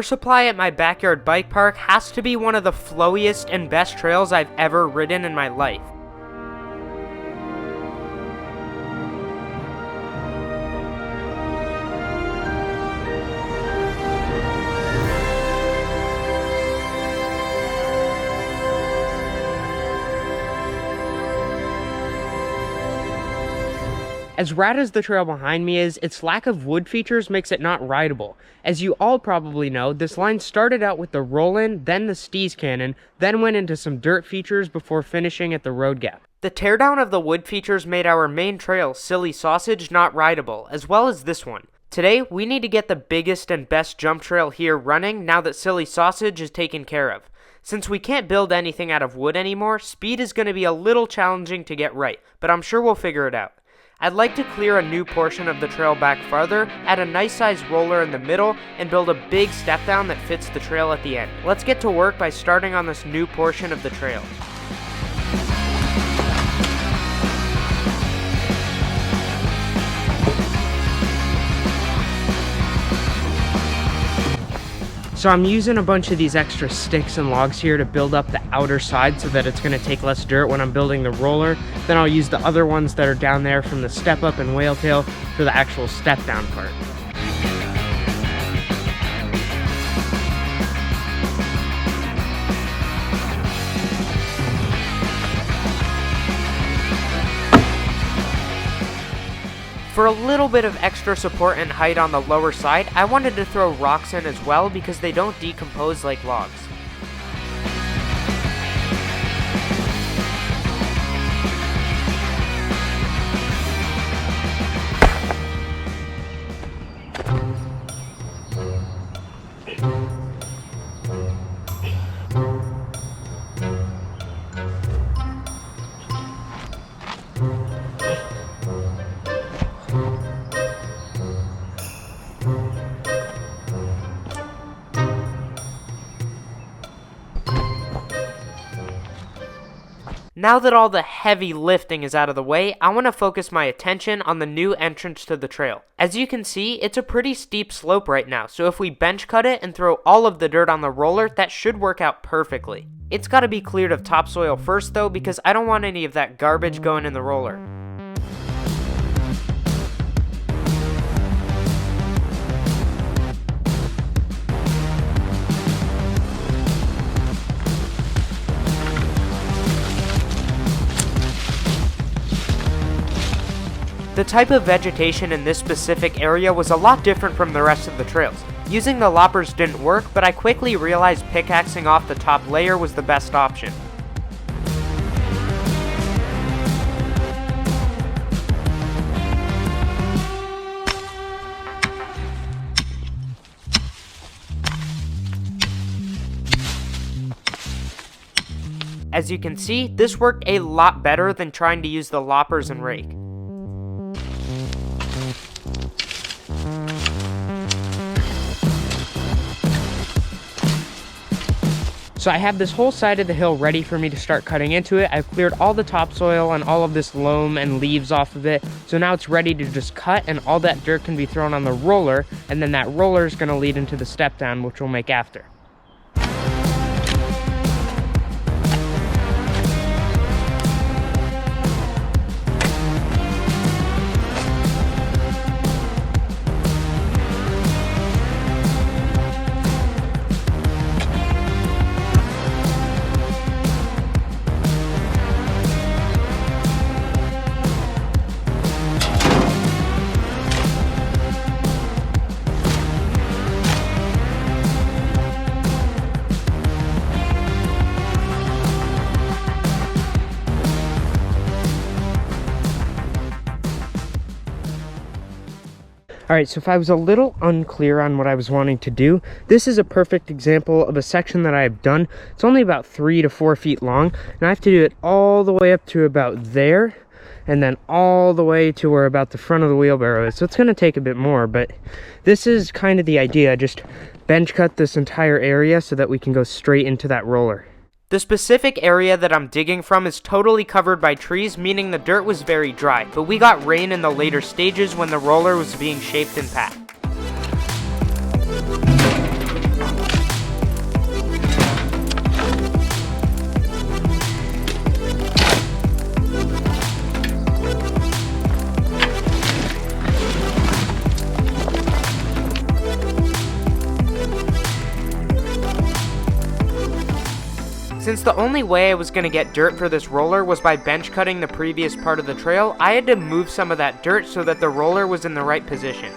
air supply at my backyard bike park has to be one of the flowiest and best trails I've ever ridden in my life. As rad as the trail behind me is, its lack of wood features makes it not rideable. As you all probably know, this line started out with the roll-in, then the steeze cannon, then went into some dirt features before finishing at the road gap. The teardown of the wood features made our main trail, Silly Sausage, not rideable, as well as this one. Today, we need to get the biggest and best jump trail here running now that Silly Sausage is taken care of. Since we can't build anything out of wood anymore, speed is going to be a little challenging to get right, but I'm sure we'll figure it out. I'd like to clear a new portion of the trail back farther, add a nice sized roller in the middle, and build a big step down that fits the trail at the end. Let's get to work by starting on this new portion of the trail. So I'm using a bunch of these extra sticks and logs here to build up the outer side so that it's going to take less dirt when I'm building the roller. Then I'll use the other ones that are down there from the step up and whale tail for the actual step down part. For a little bit of extra support and height on the lower side, I wanted to throw rocks in as well because they don't decompose like logs. Now that all the heavy lifting is out of the way, I want to focus my attention on the new entrance to the trail. As you can see, it's a pretty steep slope right now, so if we bench cut it and throw all of the dirt on the roller, that should work out perfectly. It's got to be cleared of topsoil first though, because I don't want any of that garbage going in the roller. The type of vegetation in this specific area was a lot different from the rest of the trails. Using the loppers didn't work, but I quickly realized pickaxing off the top layer was the best option. As you can see, this worked a lot better than trying to use the loppers and rake. So I have this whole side of the hill ready for me to start cutting into it. I've cleared all the topsoil and all of this loam and leaves off of it. So now it's ready to just cut and all that dirt can be thrown on the roller, and then that roller is going to lead into the step down, which we'll make after. Alright, so if I was a little unclear on what I was wanting to do, this is a perfect example of a section that I have done. It's only about 3 to 4 feet long, and I have to do it all the way up to about there, and then all the way to where about the front of the wheelbarrow is. So it's going to take a bit more, but this is kind of the idea. Just bench cut this entire area so that we can go straight into that roller. The specific area that I'm digging from is totally covered by trees, meaning the dirt was very dry, but we got rain in the later stages when the roller was being shaped and packed. Since the only way I was going to get dirt for this roller was by bench cutting the previous part of the trail, I had to move some of that dirt so that the roller was in the right position.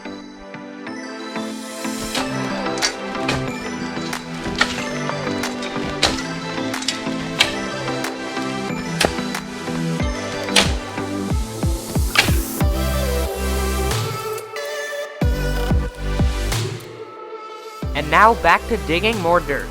And now back to digging more dirt.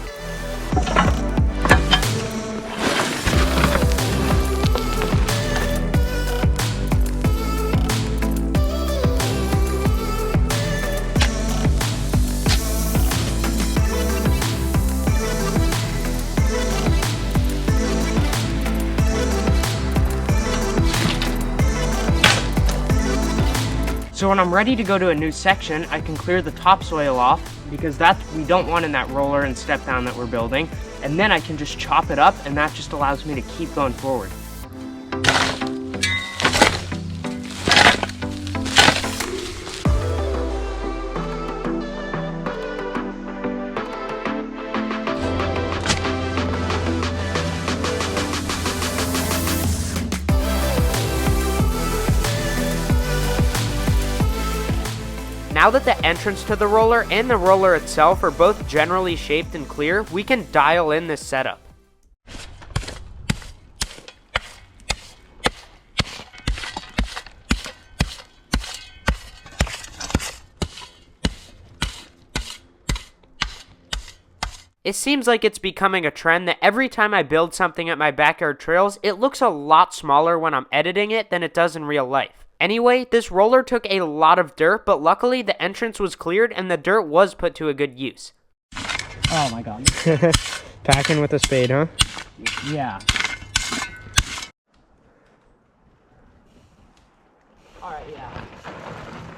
So when I'm ready to go to a new section, I can clear the topsoil off, because that's what we don't want in that roller and step down that we're building. And then I can just chop it up, and that just allows me to keep going forward. Now that the entrance to the roller and the roller itself are both generally shaped and clear, we can dial in this setup. It seems like it's becoming a trend that every time I build something at my backyard trails, it looks a lot smaller when I'm editing it than it does in real life. Anyway, this roller took a lot of dirt, but luckily the entrance was cleared and the dirt was put to a good use. Oh my god. Packing with a spade, huh? Yeah. Alright, yeah.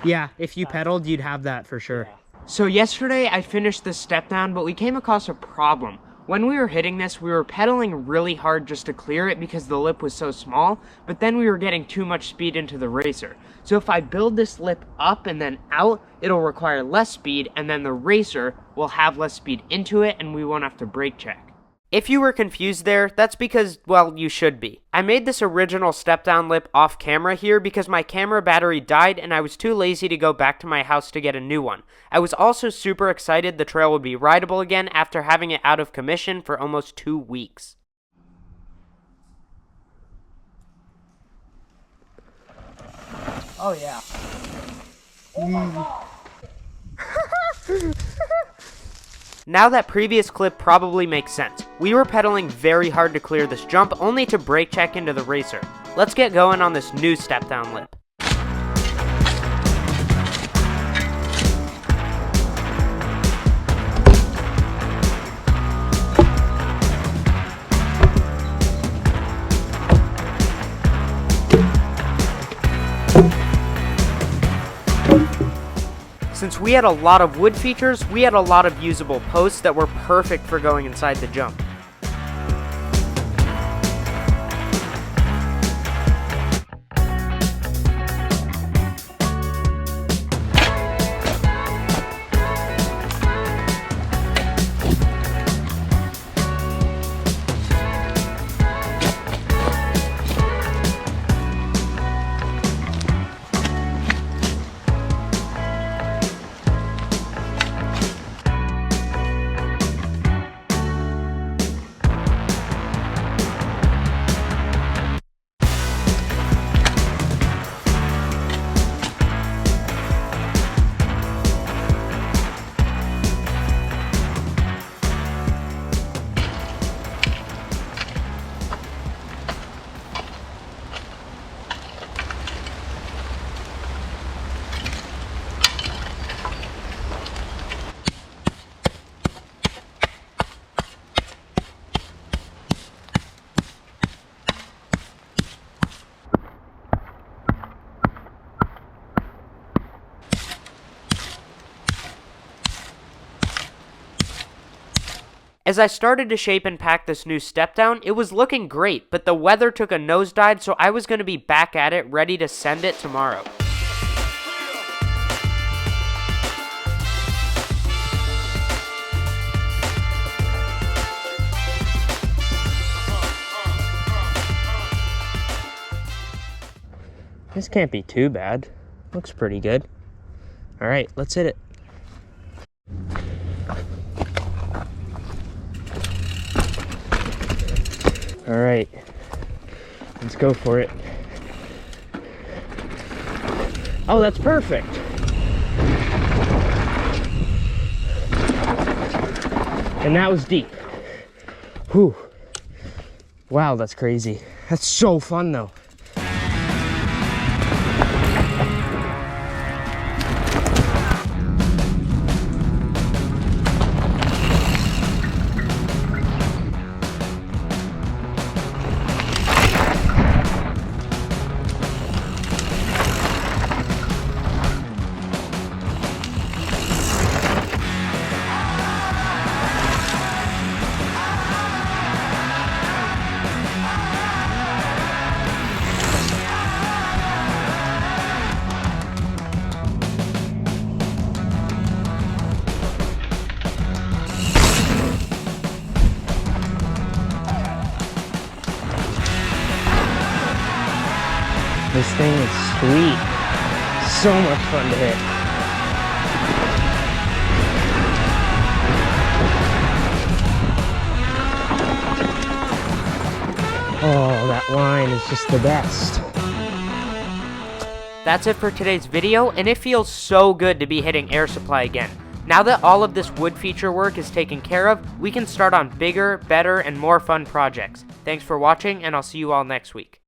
Yeah, if you pedaled, you'd have that for sure. Yeah. So yesterday I finished this step down, but we came across a problem. When we were hitting this, we were pedaling really hard just to clear it because the lip was so small, but then we were getting too much speed into the racer. So if I build this lip up and then out, it'll require less speed, and then the racer will have less speed into it and we won't have to brake check. If you were confused there, that's because, well, you should be. I made this original step down lip off camera here because my camera battery died and I was too lazy to go back to my house to get a new one. I was also super excited the trail would be rideable again after having it out of commission for almost 2 weeks. Oh yeah. Oh my god. Now that previous clip probably makes sense. We were pedaling very hard to clear this jump only to brake check into the racer. Let's get going on this new step down lip. Since we had a lot of wood features, we had a lot of usable posts that were perfect for going inside the jump. As I started to shape and pack this new step down, it was looking great, but the weather took a nosedive, so I was going to be back at it ready to send it tomorrow. This can't be too bad. Looks pretty good. All right, let's hit it. All right, let's go for it. Oh, that's perfect. And that was deep. Whew. Wow, that's crazy. That's so fun though. This thing is sweet. So much fun to hit. Oh, that line is just the best. That's it for today's video, and it feels so good to be hitting air supply again. Now that all of this wood feature work is taken care of, we can start on bigger, better, and more fun projects. Thanks for watching, and I'll see you all next week.